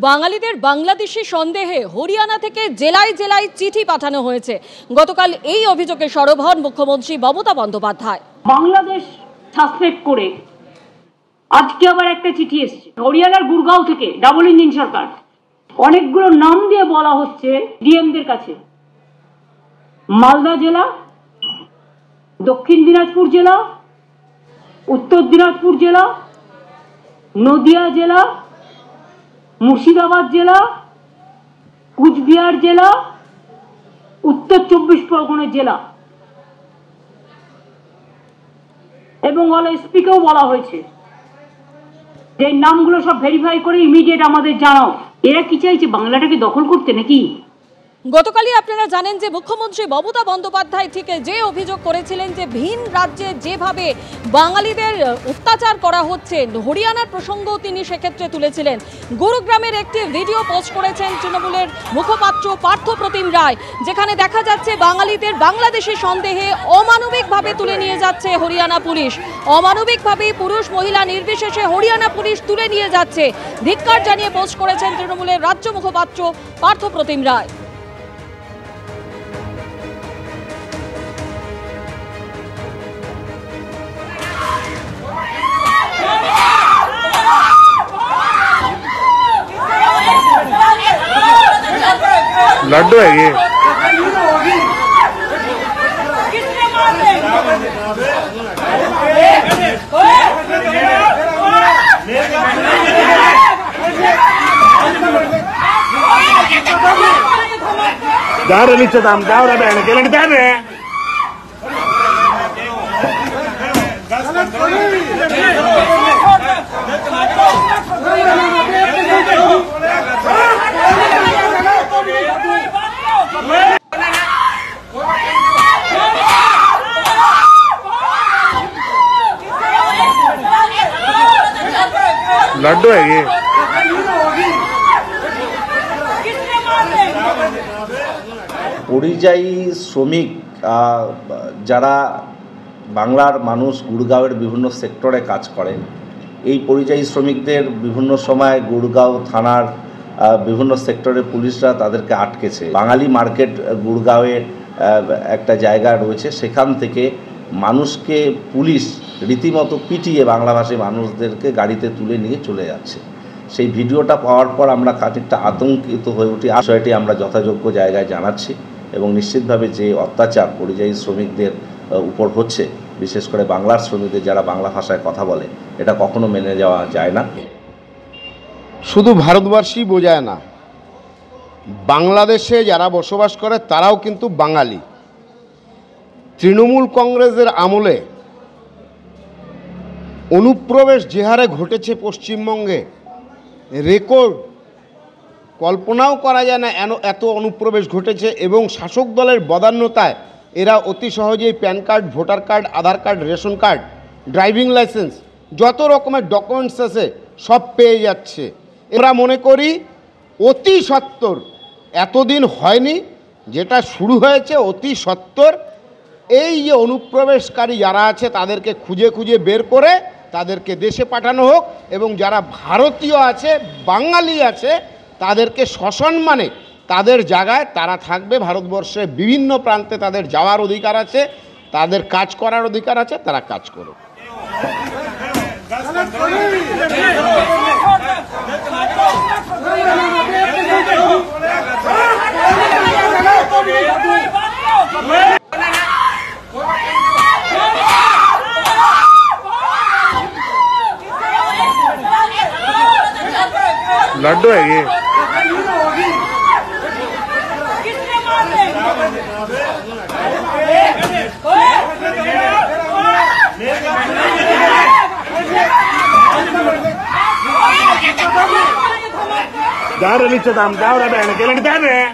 বাঙালিদের বাংলাদেশি সন্দেহে হরিয়ানা থেকে জেলায় জেলায় চিঠি পাঠানো হয়েছে। গতকাল এই অভিযোগে সরব হন মুখ্যমন্ত্রী মমতা বন্দ্যোপাধ্যায়। বাংলাদেশ সাসপেক্ট করে আজকে আবার একটা চিঠি এসেছে হরিয়ানার গুরগাঁও থেকে, ডাবল ইঞ্জিন সরকার। অনেকগুলো নাম দিয়ে বলা হচ্ছে ডিএমদের কাছে। মালদা জেলা, দক্ষিণ দিনাজপুর জেলা, উত্তর দিনাজপুর জেলা, নদিয়া জেলা, মুর্শিদাবাদ জেলা, কুচবিহার জেলা, উত্তর 24 পরগনা জেলা এবং অল এসপিকেও বলা হয়েছে যে নামগুলো সব ভেরিফাই করে ইমিডিয়েট আমাদের জানাও। এরা কি চাইছে, বাংলাটাকে দখল করতে নাকি? গতকালই আপনারা জানেন যে মুখ্যমন্ত্রী মমতা বন্দ্যোপাধ্যায় ঠিক যে অভিযোগ করেছিলেন যে ভিন রাজ্যে যেভাবে বাঙালিদের অত্যাচার করা হচ্ছে, হরিয়ানার প্রসঙ্গও তিনি সেক্ষেত্রে তুলেছিলেন। গুরুগ্রামের একটি ভিডিও পোস্ট করেছেন তৃণমূলের মুখপাত্র পার্থপ্রতিম রায়, যেখানে দেখা যাচ্ছে বাঙালিদের বাংলাদেশি সন্দেহে অমানবিকভাবে তুলে নিয়ে যাচ্ছে হরিয়ানা পুলিশ। অমানবিকভাবে পুরুষ মহিলা নির্বিশেষে হরিয়ানা পুলিশ তুলে নিয়ে যাচ্ছে। ধিক্কার জানিয়ে পোস্ট করেছেন তৃণমূলের রাজ্য মুখপাত্র পার্থপ্রতিম রায়। लड्डू है ये। दार नीचे दाम दावरा बहन के लड़ते हैं। लड्डू है ये। পরিযায়ী শ্রমিক যারা বাংলার মানুষ গুড়গাঁওয়ের বিভিন্ন সেক্টরে কাজ করে, এই পরিযায়ী শ্রমিকদের বিভিন্ন সময় গুড়গাঁও থানার বিভিন্ন সেক্টরে পুলিশরা তাদেরকে আটকেছে। বাঙালি মার্কেট গুড়গাঁওয়ে একটা জায়গা রয়েছে, সেখান থেকে মানুষকে পুলিশ রীতিমতো পিটিয়ে বাংলাভাষী মানুষদেরকে গাড়িতে তুলে নিয়ে চলে যাচ্ছে। সেই ভিডিওটা পাওয়ার পর আমরা খানিকটা আতঙ্কিত হয়ে উঠি। বিষয়টি আমরা যথাযোগ্য জায়গায় জানাচ্ছি এবং নিশ্চিতভাবে যে অত্যাচার পরিযায়ী শ্রমিকদের উপর হচ্ছে, বিশেষ করে বাংলার শ্রমিকদের যারা বাংলা ভাষায় কথা বলে, এটা কখনো মেনে যাওয়া যায় না। শুধু ভারতবর্ষই বোঝায় না, বাংলাদেশে যারা বসবাস করে তারাও কিন্তু বাঙালি। তৃণমূল কংগ্রেসের আমলে অনুপ্রবেশ যে হারে ঘটেছে পশ্চিমবঙ্গে, রেকর্ড কল্পনাও করা যায় না এত অনুপ্রবেশ ঘটেছে। এবং শাসক দলের বদান্যতায় এরা অতি সহজেই PAN card, voter card, Aadhaar card, ration card, driving licence, যত রকমের ডকুমেন্টস আছে সব পেয়ে যাচ্ছে। এরা মনে করি অতি সত্বর, এতদিন হয়নি, যেটা শুরু হয়েছে অতি সত্বর এই যে অনুপ্রবেশকারী যারা আছে তাদেরকে খুঁজে খুঁজে বের করে তাদেরকে দেশে পাঠানো হোক এবং যারা ভারতীয় আছে, বাঙালি আছে, তাদেরকে সসম্মানে তাদের জায়গায় তারা থাকবে। ভারতবর্ষের বিভিন্ন প্রান্তে তাদের যাওয়ার অধিকার আছে, তাদের কাজ করার অধিকার আছে, তারা কাজ করুক। लड्डू है ये। दार नीचे दाम दावरा बहन के लड़ते हैं।